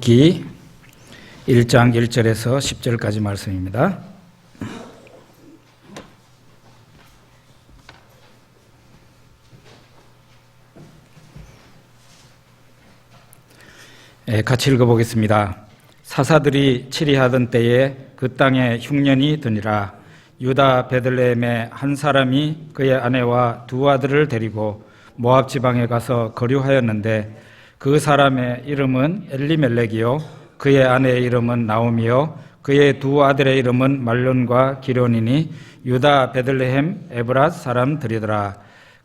룻기 1장 1절에서 10절까지 말씀입니다. 같이 읽어보겠습니다. 사사들이 치리하던 때에 그 땅에 흉년이 드니라. 유다 베들레헴의 한 사람이 그의 아내와 두 아들을 데리고 모압 지방에 가서 거류하였는데 그 사람의 이름은 엘리멜렉이요 그의 아내의 이름은 나오미요 그의 두 아들의 이름은 말론과 기론이니 유다 베들레헴 에브랏 사람들이더라.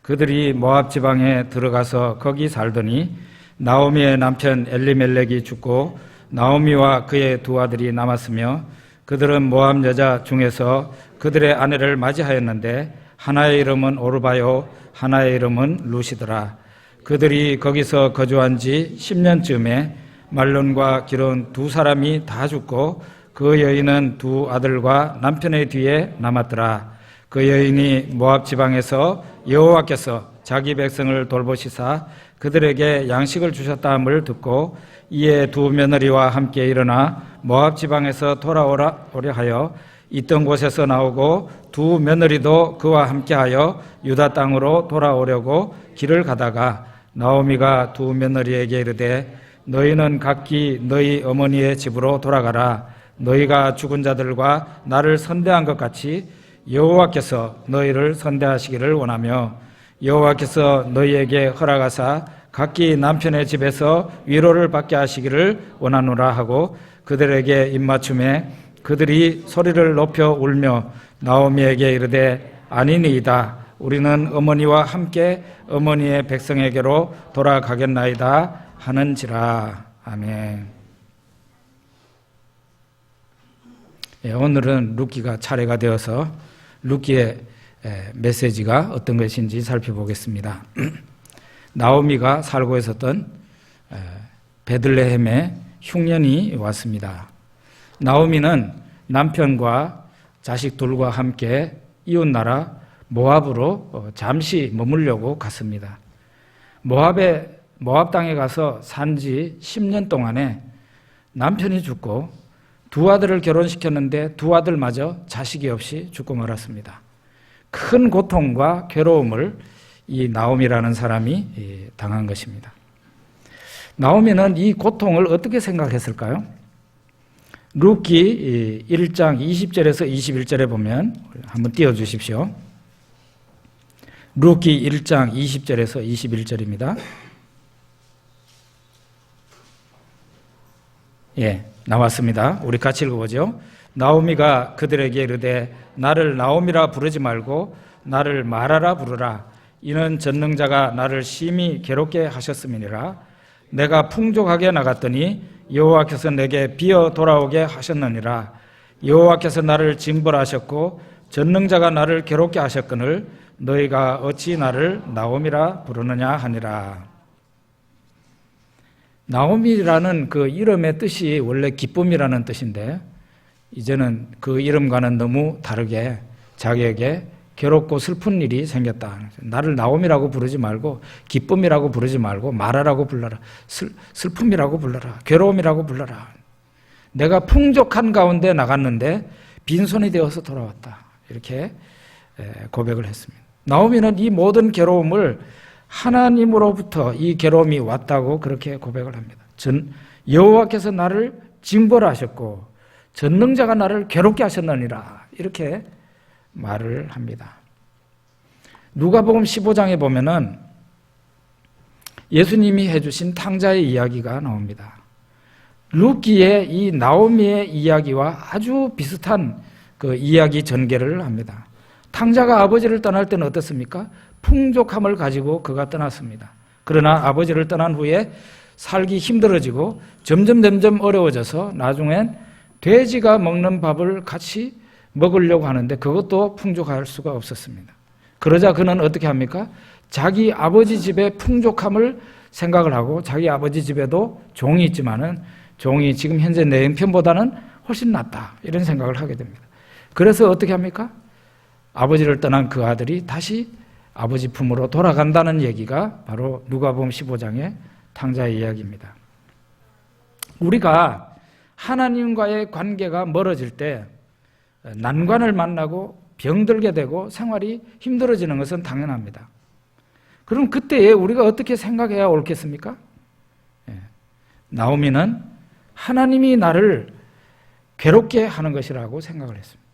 그들이 모압 지방에 들어가서 거기 살더니 나오미의 남편 엘리멜렉이 죽고 나오미와 그의 두 아들이 남았으며 그들은 모압 여자 중에서 그들의 아내를 맞이하였는데 하나의 이름은 오르바요 하나의 이름은 루시더라. 그들이 거기서 거주한 지 10년쯤에 말론과 기론 두 사람이 다 죽고 그 여인은 두 아들과 남편의 뒤에 남았더라. 그 여인이 모압 지방에서 여호와께서 자기 백성을 돌보시사 그들에게 양식을 주셨다함을 듣고 이에 두 며느리와 함께 일어나 모압 지방에서 돌아오려 하여 있던 곳에서 나오고 두 며느리도 그와 함께하여 유다 땅으로 돌아오려고 길을 가다가 나오미가 두 며느리에게 이르되 너희는 각기 너희 어머니의 집으로 돌아가라. 너희가 죽은 자들과 나를 선대한 것 같이 여호와께서 너희를 선대하시기를 원하며 여호와께서 너희에게 허락하사 각기 남편의 집에서 위로를 받게 하시기를 원하노라 하고 그들에게 입맞춤에 그들이 소리를 높여 울며 나오미에게 이르되 아니니이다. 우리는 어머니와 함께 어머니의 백성에게로 돌아가겠나이다 하는지라. 아멘. 오늘은 룻기가 차례가 되어서 룻기의 메시지가 어떤 것인지 살펴보겠습니다. 나오미가 살고 있었던 베들레헴에 흉년이 왔습니다. 나오미는 남편과 자식들과 함께 이웃나라 모압으로 잠시 머물려고 갔습니다. 모압 땅에 가서 산 지 10년 동안에 남편이 죽고 두 아들을 결혼시켰는데 두 아들마저 자식이 없이 죽고 말았습니다. 큰 고통과 괴로움을 이 나오미라는 사람이 당한 것입니다. 나오미는 이 고통을 어떻게 생각했을까요? 룻기 1장 20절에서 21절에 보면 한번 띄워주십시오. 룻기 1장 20절에서 21절입니다. 나왔습니다. 우리 같이 읽어보죠. 나오미가 그들에게 이르되 나를 나오미라 부르지 말고 나를 마라라 부르라. 이는 전능자가 나를 심히 괴롭게 하셨음이니라. 내가 풍족하게 나갔더니 여호와께서 내게 비어 돌아오게 하셨느니라. 여호와께서 나를 징벌하셨고 전능자가 나를 괴롭게 하셨거늘 너희가 어찌 나를 나오미라 부르느냐 하니라. 나오미라는 그 이름의 뜻이 원래 기쁨이라는 뜻인데 이제는 그 이름과는 너무 다르게 자기에게 괴롭고 슬픈 일이 생겼다. 나를 나오미라고 부르지 말고 기쁨이라고 부르지 말고 마라라고 불러라. 슬픔이라고 불러라. 괴로움이라고 불러라. 내가 풍족한 가운데 나갔는데 빈손이 되어서 돌아왔다. 이렇게 고백을 했습니다. 나오미는 이 모든 괴로움을 하나님으로부터 이 괴로움이 왔다고 그렇게 고백을 합니다. 여호와께서 나를 징벌하셨고 전능자가 나를 괴롭게 하셨느니라. 이렇게 말을 합니다. 누가복음 15장에 보면은 예수님이 해주신 탕자의 이야기가 나옵니다. 룻기의 이 나오미의 이야기와 아주 비슷한 그 이야기 전개를 합니다. 탕자가 아버지를 떠날 때는 어떻습니까? 풍족함을 가지고 그가 떠났습니다. 그러나 아버지를 떠난 후에 살기 힘들어지고 점점 어려워져서 나중엔 돼지가 먹는 밥을 같이 먹으려고 하는데 그것도 풍족할 수가 없었습니다. 그러자 그는 어떻게 합니까? 자기 아버지 집의 풍족함을 생각을 하고 자기 아버지 집에도 종이 있지만은 종이 지금 현재 내 형편보다는 훨씬 낫다 이런 생각을 하게 됩니다. 그래서 어떻게 합니까? 아버지를 떠난 그 아들이 다시 아버지 품으로 돌아간다는 얘기가 바로 누가복음 15장의 탕자의 이야기입니다. 우리가 하나님과의 관계가 멀어질 때 난관을 만나고 병들게 되고 생활이 힘들어지는 것은 당연합니다. 그럼 그때에 우리가 어떻게 생각해야 옳겠습니까? 나오미는 하나님이 나를 괴롭게 하는 것이라고 생각을 했습니다.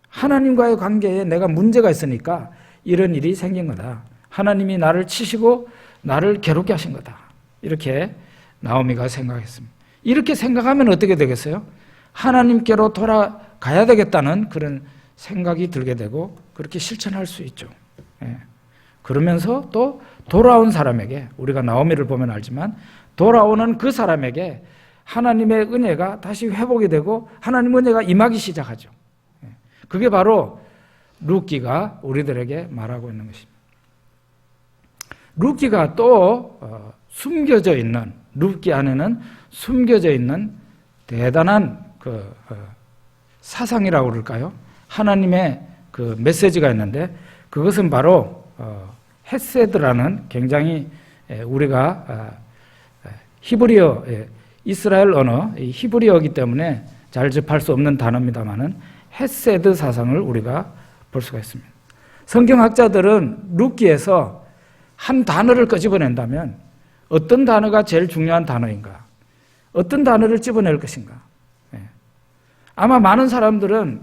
하나님과의 관계에 내가 문제가 있으니까 이런 일이 생긴 거다. 하나님이 나를 치시고 나를 괴롭게 하신 거다. 이렇게 나오미가 생각했습니다. 이렇게 생각하면 어떻게 되겠어요? 하나님께로 돌아가야 되겠다는 그런 생각이 들게 되고 그렇게 실천할 수 있죠. 그러면서 또 돌아온 사람에게, 우리가 나오미를 보면 알지만 돌아오는 그 사람에게 하나님의 은혜가 다시 회복이 되고 하나님의 은혜가 임하기 시작하죠. 그게 바로 룻기가 우리들에게 말하고 있는 것입니다. 룻기가 또 숨겨져 있는, 룻기 안에는 숨겨져 있는 대단한 그 사상이라고 그럴까요? 하나님의 그 메시지가 있는데 그것은 바로 헤세드라는 굉장히 우리가 히브리어, 이스라엘 언어, 히브리어이기 때문에 잘 접할 수 없는 단어입니다만은 헤세드 사상을 우리가 볼 수가 있습니다. 성경학자들은 룻기에서 한 단어를 끄집어낸다면 어떤 단어가 제일 중요한 단어인가? 어떤 단어를 집어낼 것인가? 아마 많은 사람들은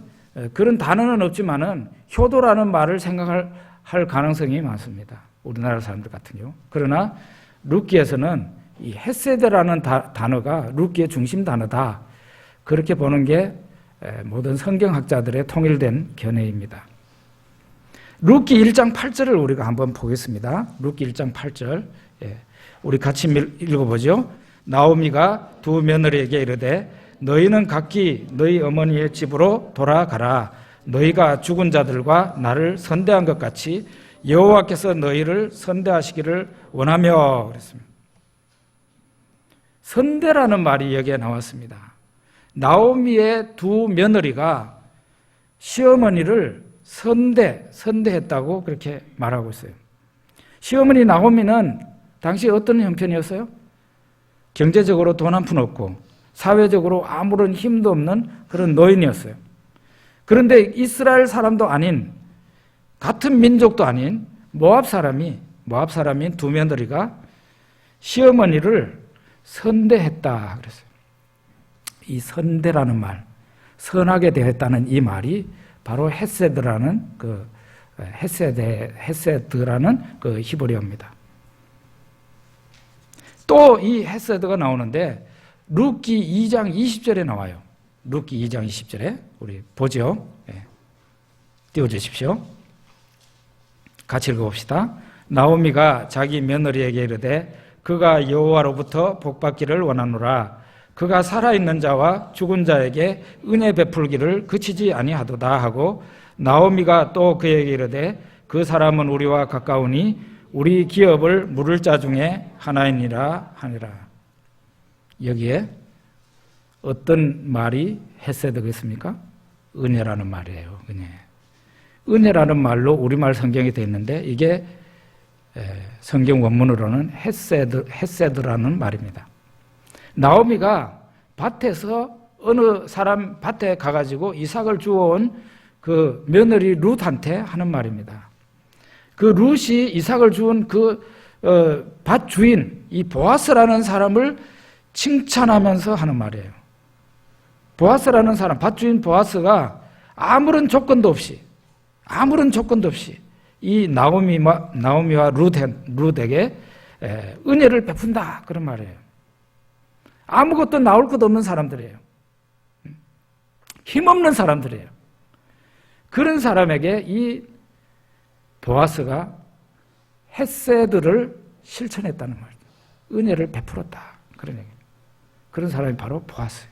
그런 단어는 없지만은 효도라는 말을 생각할 가능성이 많습니다. 우리나라 사람들 같은 경우. 그러나 룻기에서는 이 헤세드라는 단어가 룻기의 중심 단어다. 그렇게 보는 게 모든 성경학자들의 통일된 견해입니다. 룻기 1장 8절을 우리가 한번 보겠습니다. 룻기 1장 8절. 우리 같이 읽어보죠. 나오미가 두 며느리에게 이르되 너희는 각기 너희 어머니의 집으로 돌아가라. 너희가 죽은 자들과 나를 선대한 것 같이 여호와께서 너희를 선대하시기를 원하며 그랬습니다. 선대라는 말이 여기에 나왔습니다. 나오미의 두 며느리가 시어머니를 선대했다고 그렇게 말하고 있어요. 시어머니 나오미는 당시 어떤 형편이었어요? 경제적으로 돈 한 푼 없고 사회적으로 아무런 힘도 없는 그런 노인이었어요. 그런데 이스라엘 사람도 아닌, 같은 민족도 아닌 모압 사람인 두 며느리가 시어머니를 선대했다 그랬어요. 이 선대라는 말, 선하게 대했다는 이 말이 바로 헤세드라는 그 히브리어입니다. 또 이 헤세드가 나오는데 룻기 2장 20절에 나와요. 룻기 2장 20절에 우리 보죠. 띄워주십시오. 같이 읽어봅시다. 나오미가 자기 며느리에게 이르되 그가 여호와로부터 복받기를 원하노라. 그가 살아있는 자와 죽은 자에게 은혜 베풀기를 그치지 아니하도다 하고 나오미가 또 그에게 이르되 그 사람은 우리와 가까우니 우리 기업을 물을 자 중에 하나이니라 하니라. 여기에 어떤 말이 헤세드겠습니까? 은혜라는 말이에요. 은혜라는 말로 우리말 성경이 되어 있는데 이게 성경 원문으로는 헤세드라는 말입니다. 나오미가 밭에서 어느 사람 밭에 가가지고 이삭을 주워온 그 며느리 룻한테 하는 말입니다. 그 룻이 이삭을 주운 그 밭 주인 이 보아스라는 사람을 칭찬하면서 하는 말이에요. 보아스라는 사람, 밭 주인 보아스가 아무런 조건도 없이 이 나오미와 룻에게 은혜를 베푼다 그런 말이에요. 아무것도 나올 것 없는 사람들이에요. 힘없는 사람들이에요. 그런 사람에게 이 보아스가 헤세드를 실천했다는 말이에요. 은혜를 베풀었다. 그런 얘기입니다. 그런 사람이 바로 보아스예요.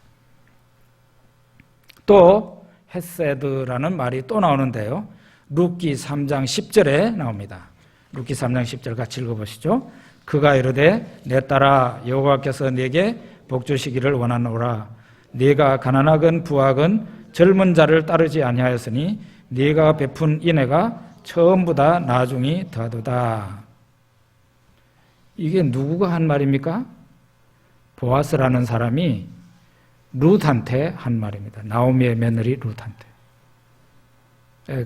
또 헤세드라는 말이 또 나오는데요. 룻기 3장 10절에 나옵니다. 룻기 3장 10절 같이 읽어보시죠. 그가 이르되 내 딸아 여호와께서 내게 복 주시기를 원하노라. 네가 가난하건 부하건 젊은 자를 따르지 아니하였으니 네가 베푼 인애가 처음보다 나중이 더하도다. 이게 누구가 한 말입니까? 보아스라는 사람이 룻한테 한 말입니다. 나오미의 며느리 룻한테.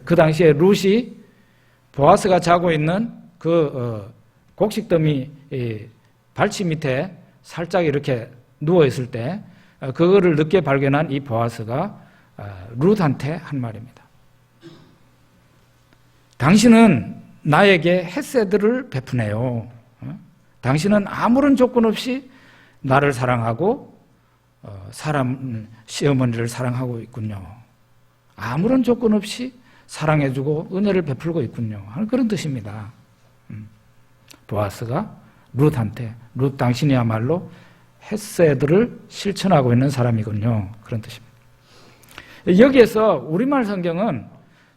그 당시에 룻이 보아스가 자고 있는 그 곡식더미 발치 밑에 살짝 이렇게 누워 있을 때 그거를 늦게 발견한 이 보아스가 룻한테 한 말입니다. 당신은 나에게 헤세드를 베푸네요. 당신은 아무런 조건 없이 나를 사랑하고 시어머니를 사랑하고 있군요. 아무런 조건 없이 사랑해주고 은혜를 베풀고 있군요. 하는 그런 뜻입니다. 보아스가 룻한테 룻 당신이야말로 헤세드를 실천하고 있는 사람이군요. 그런 뜻입니다. 여기에서 우리말 성경은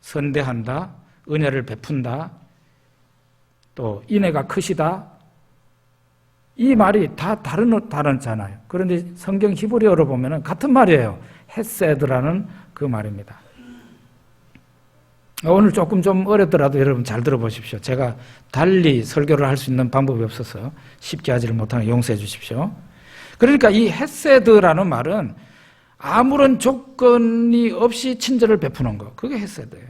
선대한다, 은혜를 베푼다, 또 인애가 크시다, 이 말이 다 다르잖아요. 그런데 성경 히브리어로 보면 같은 말이에요. 헤세드라는 그 말입니다. 오늘 조금 좀 어렵더라도 여러분 잘 들어보십시오. 제가 달리 설교를 할 수 있는 방법이 없어서 쉽게 하지를 못하는 용서해 주십시오. 그러니까 이 헤세드라는 말은 아무런 조건이 없이 친절을 베푸는 거, 그게 헤세드예요.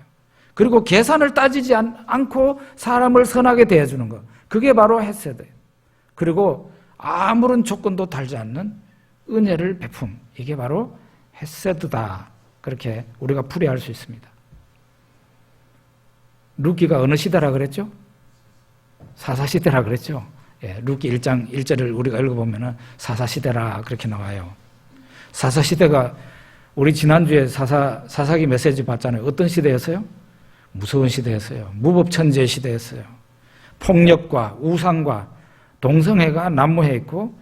그리고 계산을 따지지 않고 사람을 선하게 대해주는 거, 그게 바로 헤세드예요. 그리고 아무런 조건도 달지 않는 은혜를 베품, 이게 바로 헤세드다. 그렇게 우리가 풀이할 수 있습니다. 룻기가 어느 시대라 그랬죠? 사사시대라 그랬죠? 예, 룻기 1장 1절을 우리가 읽어보면 사사시대라 그렇게 나와요. 사사시대가 우리 지난주에 사사기 메시지 봤잖아요. 어떤 시대였어요? 무서운 시대였어요. 무법천지의 시대였어요. 폭력과 우상과 동성애가 난무해 있고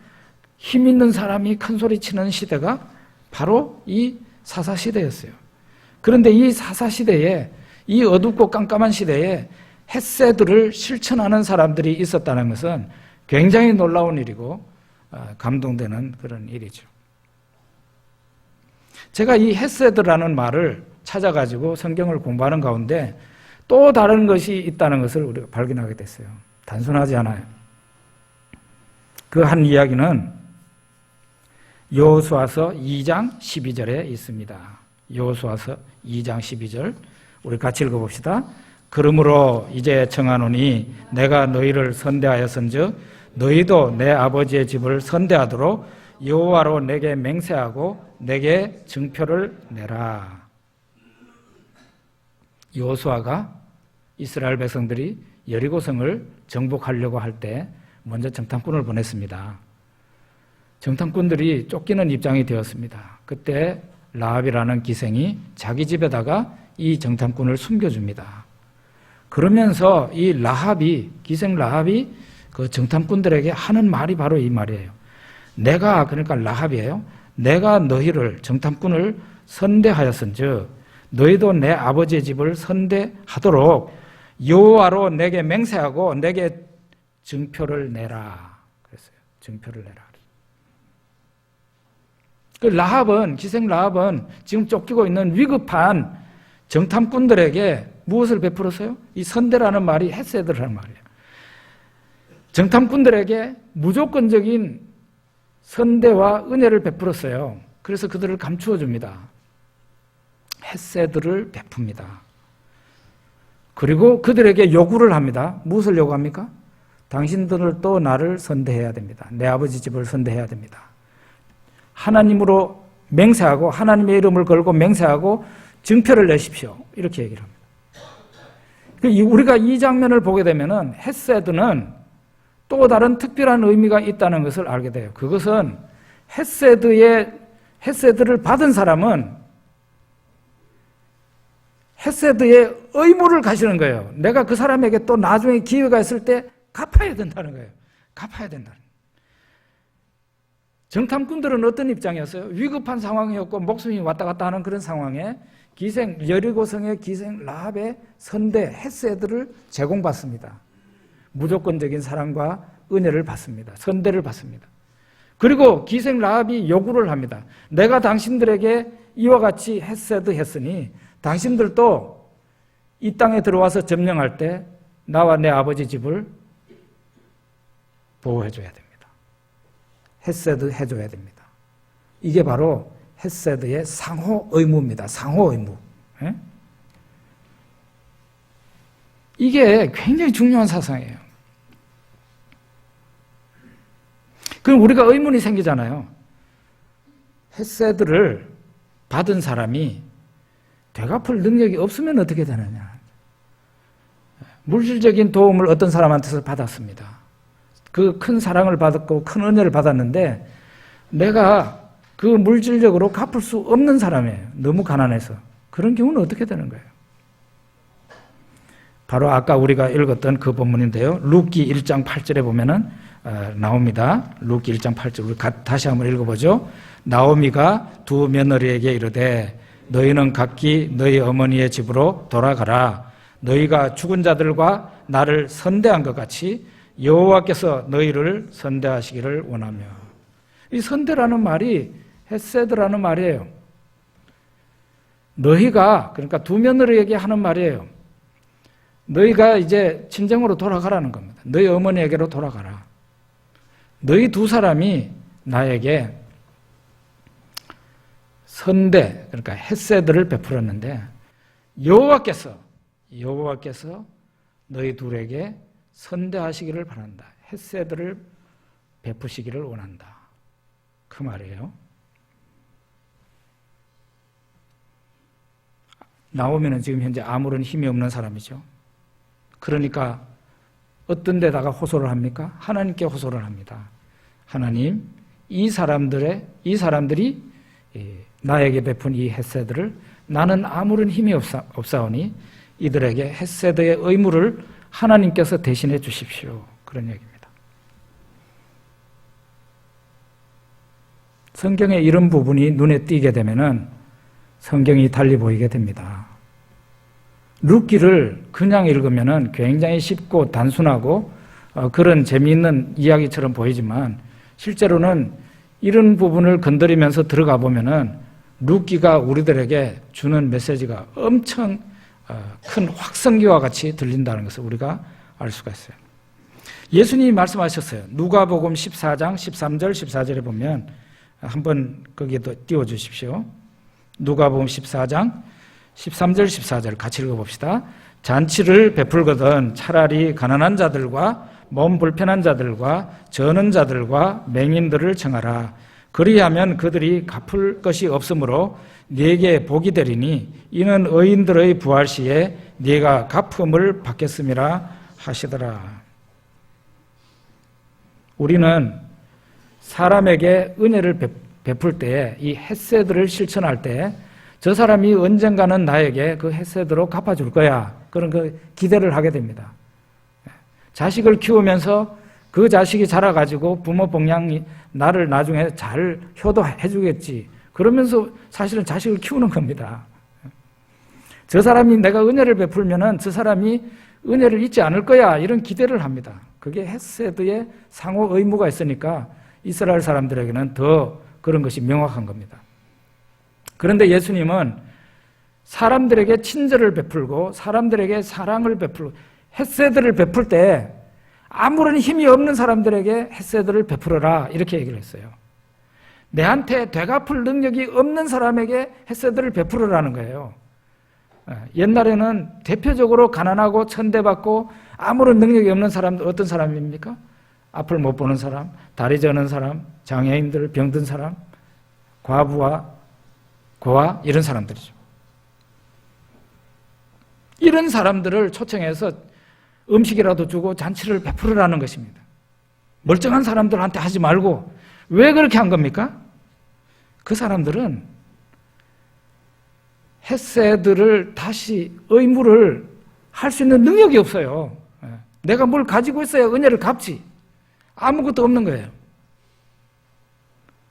힘 있는 사람이 큰 소리 치는 시대가 바로 이 사사시대였어요. 그런데 이 사사시대에, 이 어둡고 깜깜한 시대에 헤세드를 실천하는 사람들이 있었다는 것은 굉장히 놀라운 일이고 감동되는 그런 일이죠. 제가 이 헤세드라는 말을 찾아가지고 성경을 공부하는 가운데 또 다른 것이 있다는 것을 우리가 발견하게 됐어요. 단순하지 않아요. 그 한 이야기는 여호수아서 2장 12절에 있습니다. 여호수아서 2장 12절 우리 같이 읽어봅시다. 그러므로 이제 청하노니 내가 너희를 선대하였은즉 너희도 내 아버지의 집을 선대하도록 여호와로 내게 맹세하고 내게 증표를 내라. 여호수아가 이스라엘 백성들이 여리고성을 정복하려고 할 때 먼저 정탐꾼을 보냈습니다. 정탐꾼들이 쫓기는 입장이 되었습니다. 그때 라합이라는 기생이 자기 집에다가 이 정탐꾼을 숨겨줍니다. 그러면서 이 기생 라합이 그 정탐꾼들에게 하는 말이 바로 이 말이에요. 그러니까 라합이에요. 내가 너희를 정탐꾼을 선대하였은즉 너희도 내 아버지의 집을 선대하도록 여호와로 내게 맹세하고 내게 증표를 내라. 그랬어요. 증표를 내라. 그 기생 라합은 지금 쫓기고 있는 위급한 정탐꾼들에게 무엇을 베풀었어요? 이 선대라는 말이 헤세드라는 말이에요. 정탐꾼들에게 무조건적인 선대와 은혜를 베풀었어요. 그래서 그들을 감추어 줍니다. 헤세드를 베풉니다. 그리고 그들에게 요구를 합니다. 무엇을 요구합니까? 당신들을 또 나를 선대해야 됩니다. 내 아버지 집을 선대해야 됩니다. 하나님으로 맹세하고 하나님의 이름을 걸고 맹세하고 증표를 내십시오. 이렇게 얘기를 합니다. 우리가 이 장면을 보게 되면은 헤세드는 또 다른 특별한 의미가 있다는 것을 알게 돼요. 그것은 헤세드를 받은 사람은 헤세드의 의무를 가지는 거예요. 내가 그 사람에게 또 나중에 기회가 있을 때 갚아야 된다는 거예요. 갚아야 된다는 거예요. 정탐꾼들은 어떤 입장이었어요? 위급한 상황이었고 목숨이 왔다 갔다 하는 그런 상황에 여리고성의 기생 라합의 선대 헤세드를 제공받습니다. 무조건적인 사랑과 은혜를 받습니다. 선대를 받습니다. 그리고 기생 라합이 요구를 합니다. 내가 당신들에게 이와 같이 헤세드 했으니 당신들도 이 땅에 들어와서 점령할 때 나와 내 아버지 집을 보호해줘야 됩니다. 헤세드 해줘야 됩니다. 이게 바로 헤세드의 상호 의무입니다. 상호 의무. 예? 이게 굉장히 중요한 사상이에요. 그럼 우리가 의문이 생기잖아요. 헤세드를 받은 사람이 되갚을 능력이 없으면 어떻게 되느냐. 물질적인 도움을 어떤 사람한테서 받았습니다. 그 큰 사랑을 받았고 큰 은혜를 받았는데 내가 그 물질적으로 갚을 수 없는 사람이에요. 너무 가난해서. 그런 경우는 어떻게 되는 거예요? 바로 아까 우리가 읽었던 그 본문인데요. 룻기 1장 8절에 보면은 나옵니다. 룻기 1장 8절 우리 다시 한번 읽어보죠. 나오미가 두 며느리에게 이르되 너희는 각기 너희 어머니의 집으로 돌아가라. 너희가 죽은 자들과 나를 선대한 것 같이 여호와께서 너희를 선대하시기를 원하며. 이 선대라는 말이 헤세드라는 말이에요. 너희가, 그러니까 두 며느리에게 하는 말이에요. 너희가 이제 친정으로 돌아가라는 겁니다. 너희 어머니에게로 돌아가라. 너희 두 사람이 나에게 선대, 그러니까 헤세드를 베풀었는데 여호와께서 너희 둘에게 선대하시기를 바란다. 헤세드를 베푸시기를 원한다. 그 말이에요. 나오면은 지금 현재 아무런 힘이 없는 사람이죠. 그러니까 어떤 데다가 호소를 합니까? 하나님께 호소를 합니다. 하나님, 이 사람들이 나에게 베푼 이 헤세드를 나는 아무런 힘이 없사오니 이들에게 헤세드의 의무를 하나님께서 대신해 주십시오. 그런 얘기입니다. 성경에 이런 부분이 눈에 띄게 되면은 성경이 달리 보이게 됩니다. 룻기를 그냥 읽으면은 굉장히 쉽고 단순하고 그런 재미있는 이야기처럼 보이지만 실제로는 이런 부분을 건드리면서 들어가 보면은 룻기가 우리들에게 주는 메시지가 엄청 큰 확성기와 같이 들린다는 것을 우리가 알 수가 있어요. 예수님이 말씀하셨어요. 누가복음 14장 13절 14절에 보면 한번 거기에도 띄워주십시오. 누가복음 14장 13절 14절 같이 읽어봅시다. 잔치를 베풀거든 차라리 가난한 자들과 몸 불편한 자들과 저는 자들과 맹인들을 청하라. 그리하면 그들이 갚을 것이 없으므로 네게 복이 되리니 이는 의인들의 부활 시에 네가 갚음을 받겠음이라 하시더라. 우리는 사람에게 은혜를 베풀 때 이 헤세드를 실천할 때 저 사람이 언젠가는 나에게 그 헤세드로 갚아줄 거야. 그런 그 기대를 하게 됩니다. 자식을 키우면서 그 자식이 자라가지고 부모 봉양이 나를 나중에 잘 효도해 주겠지. 그러면서 사실은 자식을 키우는 겁니다. 저 사람이 내가 은혜를 베풀면은 저 사람이 은혜를 잊지 않을 거야. 이런 기대를 합니다. 그게 헤세드의 상호 의무가 있으니까 이스라엘 사람들에게는 더 그런 것이 명확한 겁니다. 그런데 예수님은 사람들에게 친절을 베풀고 사람들에게 사랑을 베풀고 헤세드를 베풀 때 아무런 힘이 없는 사람들에게 헤세드를 베풀어라 이렇게 얘기를 했어요. 내한테 되갚을 능력이 없는 사람에게 헤세드를 베풀어라는 거예요. 옛날에는 대표적으로 가난하고 천대받고 아무런 능력이 없는 사람들 어떤 사람입니까? 앞을 못 보는 사람, 다리 저는 사람, 장애인들, 병든 사람, 과부와 고아 이런 사람들이죠. 이런 사람들을 초청해서 음식이라도 주고 잔치를 베풀으라는 것입니다. 멀쩡한 사람들한테 하지 말고 왜 그렇게 한 겁니까? 그 사람들은 헤세드를 다시 의무를 할 수 있는 능력이 없어요. 내가 뭘 가지고 있어야 은혜를 갚지. 아무것도 없는 거예요.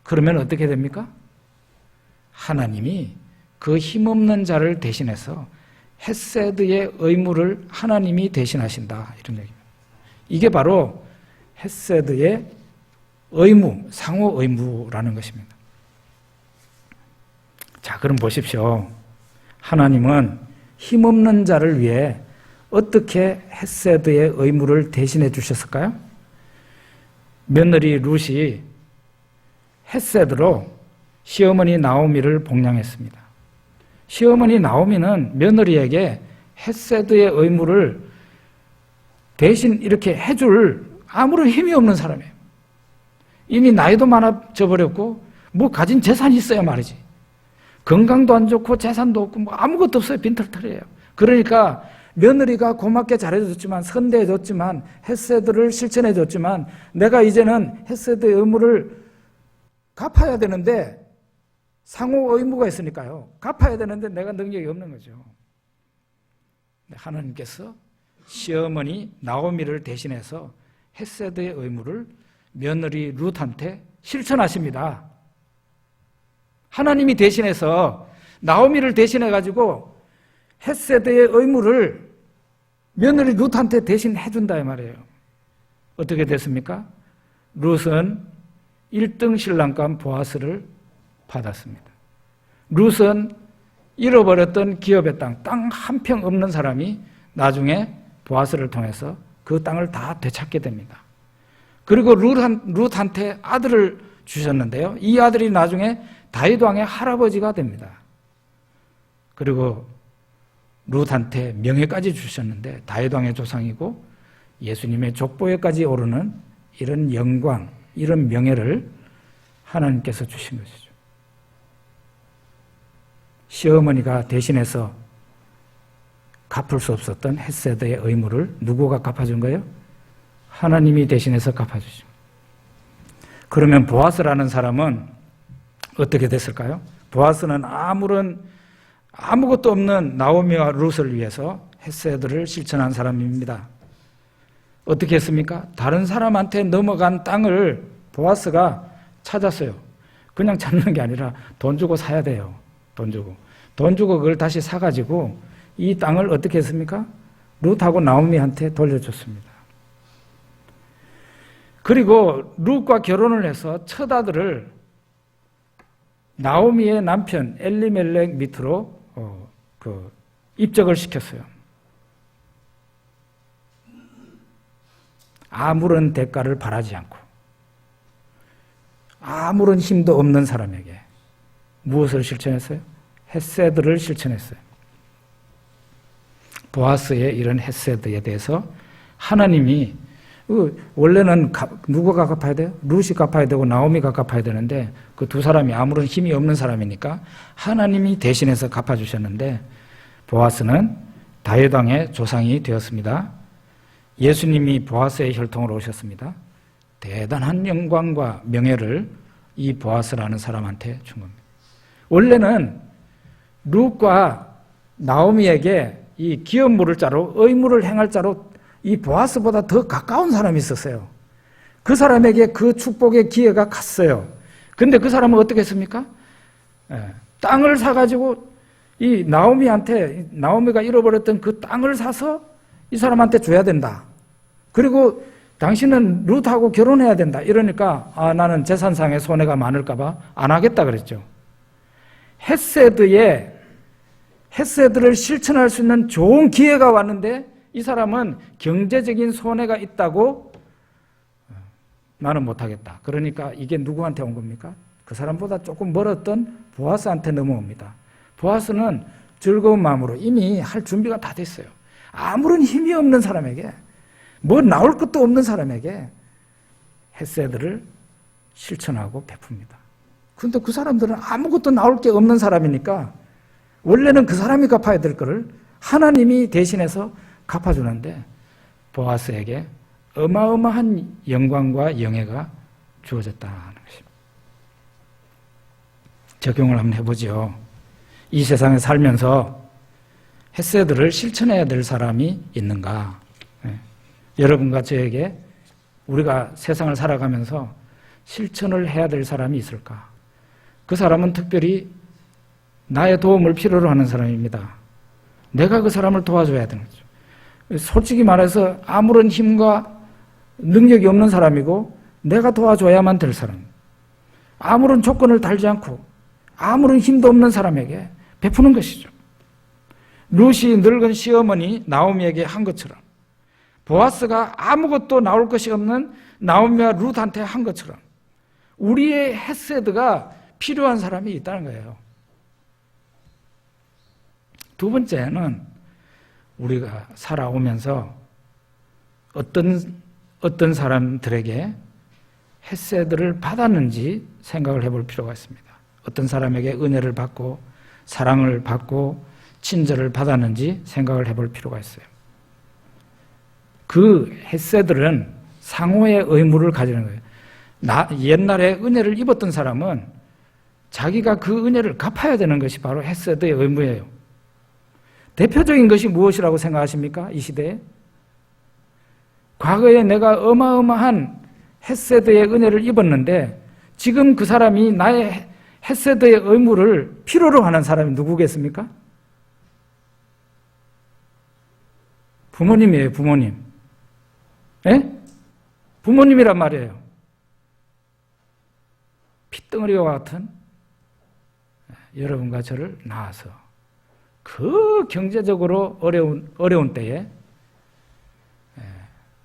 그러면 어떻게 됩니까? 하나님이 그 힘없는 자를 대신해서 헤세드의 의무를 하나님이 대신하신다. 이런 얘기입니다. 이게 바로 헤세드의 의무, 상호 의무라는 것입니다. 자, 그럼 보십시오. 하나님은 힘없는 자를 위해 어떻게 헤세드의 의무를 대신해 주셨을까요? 며느리 룻이 헷세드로 시어머니 나오미를 복량했습니다. 시어머니 나오미는 며느리에게 헷세드의 의무를 대신 이렇게 해줄 아무런 힘이 없는 사람이에요. 이미 나이도 많아져 버렸고 뭐 가진 재산이 있어야 말이지. 건강도 안 좋고 재산도 없고 뭐 아무것도 없어요. 빈털털이에요. 그러니까 며느리가 고맙게 잘해줬지만 선대해줬지만 헷세드를 실천해줬지만 내가 이제는 헷세드의 의무를 갚아야 되는데 상호 의무가 있으니까요. 갚아야 되는데 내가 능력이 없는 거죠. 하나님께서 시어머니 나오미를 대신해서 헷세드의 의무를 며느리 룻한테 실천하십니다. 하나님이 대신해서 나오미를 대신해가지고 헷세드의 의무를 며느리 룻한테 대신 해준다 이 말이에요. 어떻게 됐습니까? 룻은 1등 신랑감 보아스를 받았습니다. 룻은 잃어버렸던 기업의 땅 한 평 없는 사람이 나중에 보아스를 통해서 그 땅을 다 되찾게 됩니다. 그리고 룻한테 아들을 주셨는데요. 이 아들이 나중에 다윗 왕의 할아버지가 됩니다. 그리고 룻한테 명예까지 주셨는데 다윗 왕의 조상이고 예수님의 족보에까지 오르는 이런 영광, 이런 명예를 하나님께서 주신 것이죠. 시어머니가 대신해서 갚을 수 없었던 헷세드의 의무를 누구가 갚아준 거예요? 하나님이 대신해서 갚아주죠. 그러면 보아스라는 사람은 어떻게 됐을까요? 보아스는 아무것도 없는 나오미와 룻을 위해서 헷세드를 실천한 사람입니다. 어떻게 했습니까? 다른 사람한테 넘어간 땅을 보아스가 찾았어요. 그냥 찾는 게 아니라 돈 주고 사야 돼요. 돈 주고 그걸 다시 사가지고 이 땅을 어떻게 했습니까? 룻하고 나오미한테 돌려줬습니다. 그리고 룻과 결혼을 해서 첫 아들을 나오미의 남편 엘리멜렉 밑으로 입적을 시켰어요. 아무런 대가를 바라지 않고 아무런 힘도 없는 사람에게 무엇을 실천했어요? 헷세드를 실천했어요. 보아스의 이런 헷세드에 대해서 하나님이 원래는 누구가 갚아야 돼요? 룻이 갚아야 되고 나오미가 갚아야 되는데 그 두 사람이 아무런 힘이 없는 사람이니까 하나님이 대신해서 갚아주셨는데 보아스는 다윗 왕의 조상이 되었습니다. 예수님이 보아스의 혈통으로 오셨습니다. 대단한 영광과 명예를 이 보아스라는 사람한테 준 겁니다. 원래는 룻과 나오미에게 이 기업 물을 자로 의무를 행할 자로 이 보아스보다 더 가까운 사람이 있었어요. 그 사람에게 그 축복의 기회가 갔어요. 근데 그 사람은 어떻게 했습니까? 땅을 사가지고 이 나오미가 잃어버렸던 그 땅을 사서 이 사람한테 줘야 된다. 그리고 당신은 룻하고 결혼해야 된다. 이러니까 나는 재산상의 손해가 많을까 봐 안 하겠다 그랬죠. 헷세드를 실천할 수 있는 좋은 기회가 왔는데 이 사람은 경제적인 손해가 있다고 나는 못하겠다. 그러니까 이게 누구한테 온 겁니까? 그 사람보다 조금 멀었던 보아스한테 넘어옵니다. 보아스는 즐거운 마음으로 이미 할 준비가 다 됐어요. 아무런 힘이 없는 사람에게, 뭐 나올 것도 없는 사람에게 헷세드를 실천하고 베풉니다. 그런데 그 사람들은 아무것도 나올 게 없는 사람이니까 원래는 그 사람이 갚아야 될 거를 하나님이 대신해서 갚아주는데 보아스에게 어마어마한 영광과 영예가 주어졌다는 것입니다. 적용을 한번 해보죠. 이 세상에 살면서 헷세드를 실천해야 될 사람이 있는가? 여러분과 저에게 우리가 세상을 살아가면서 실천을 해야 될 사람이 있을까? 그 사람은 특별히 나의 도움을 필요로 하는 사람입니다. 내가 그 사람을 도와줘야 되는 거죠. 솔직히 말해서 아무런 힘과 능력이 없는 사람이고 내가 도와줘야만 될 사람. 아무런 조건을 달지 않고 아무런 힘도 없는 사람에게 베푸는 것이죠. 룻이 늙은 시어머니 나오미에게 한 것처럼 보아스가 아무것도 나올 것이 없는 나오미와 룻한테 한 것처럼 우리의 헤세드가 필요한 사람이 있다는 거예요. 두 번째는 우리가 살아오면서 어떤 사람들에게 헤세드를 받았는지 생각을 해볼 필요가 있습니다. 어떤 사람에게 은혜를 받고 사랑을 받고 친절을 받았는지 생각을 해볼 필요가 있어요. 그 헤세드는 상호의 의무를 가지는 거예요. 옛날에 은혜를 입었던 사람은 자기가 그 은혜를 갚아야 되는 것이 바로 헤세드의 의무예요. 대표적인 것이 무엇이라고 생각하십니까? 이 시대에? 과거에 내가 어마어마한 헤세드의 은혜를 입었는데 지금 그 사람이 나의 헤세드의 의무를 필요로 하는 사람이 누구겠습니까? 부모님이에요, 부모님. 예? 부모님이란 말이에요. 핏덩어리와 같은 여러분과 저를 낳아서 그 경제적으로 어려운 때에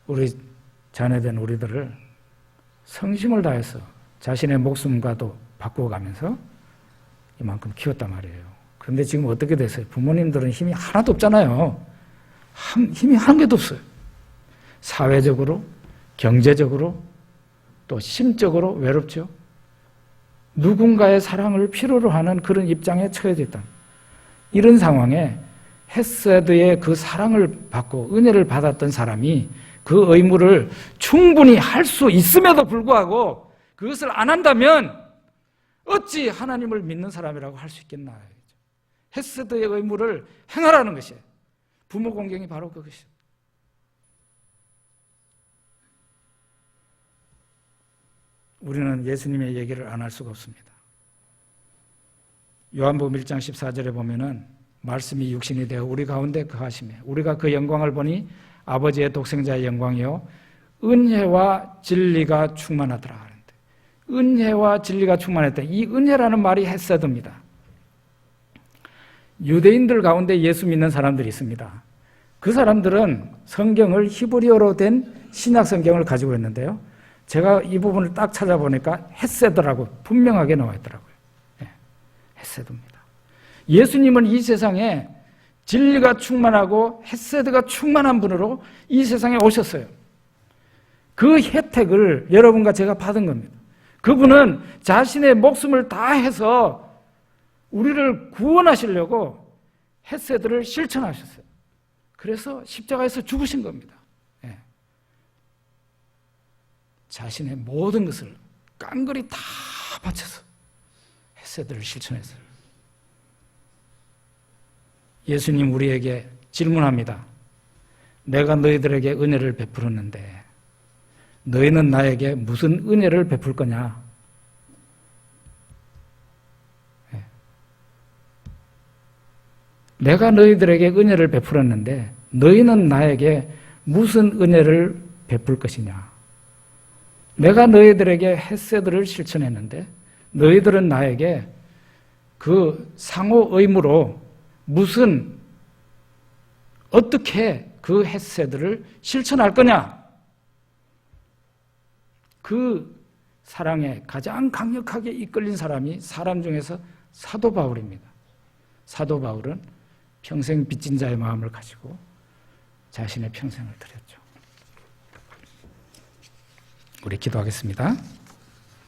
우리 자녀된 우리들을 성심을 다해서 자신의 목숨과도 바꾸어가면서 이만큼 키웠단 말이에요. 그런데 지금 어떻게 됐어요? 부모님들은 힘이 하나도 없잖아요. 힘이 한 개도 없어요. 사회적으로, 경제적으로, 또 심적으로 외롭죠. 누군가의 사랑을 필요로 하는 그런 입장에 처해져 있다. 이런 상황에 헤세드의 그 사랑을 받고 은혜를 받았던 사람이 그 의무를 충분히 할 수 있음에도 불구하고 그것을 안 한다면 어찌 하나님을 믿는 사람이라고 할 수 있겠나. 헤세드의 의무를 행하라는 것이에요. 부모 공경이 바로 그것이에요. 우리는 예수님의 얘기를 안 할 수가 없습니다. 요한복음 1장 14절에 보면은 말씀이 육신이 되어 우리 가운데 거하시매 우리가 그 영광을 보니 아버지의 독생자의 영광이요 은혜와 진리가 충만하더라 하는데, 은혜와 진리가 충만했다. 이 은혜라는 말이 헤세드입니다. 유대인들 가운데 예수 믿는 사람들이 있습니다. 그 사람들은 성경을 히브리어로 된 신약 성경을 가지고 있는데요. 제가 이 부분을 딱 찾아보니까 헤세드라고 분명하게 나와 있더라고요. 네, 헤세드입니다. 예수님은 이 세상에 진리가 충만하고 헤세드가 충만한 분으로 이 세상에 오셨어요. 그 혜택을 여러분과 제가 받은 겁니다. 그분은 자신의 목숨을 다해서 우리를 구원하시려고 헤세드를 실천하셨어요. 그래서 십자가에서 죽으신 겁니다. 네. 자신의 모든 것을 깡그리 다 바쳐서 헤세드를 실천했어요. 예수님 우리에게 질문합니다. 내가 너희들에게 은혜를 베풀었는데 너희는 나에게 무슨 은혜를 베풀 거냐? 네. 내가 너희들에게 은혜를 베풀었는데 너희는 나에게 무슨 은혜를 베풀 것이냐? 내가 너희들에게 헤세드를 실천했는데 너희들은 나에게 그 상호 의무로 어떻게 그 헤세드를 실천할 거냐? 그 사랑에 가장 강력하게 이끌린 사람이 사람 중에서 사도 바울입니다. 사도 바울은 평생 빚진 자의 마음을 가지고 자신의 평생을 드렸죠. 우리 기도하겠습니다.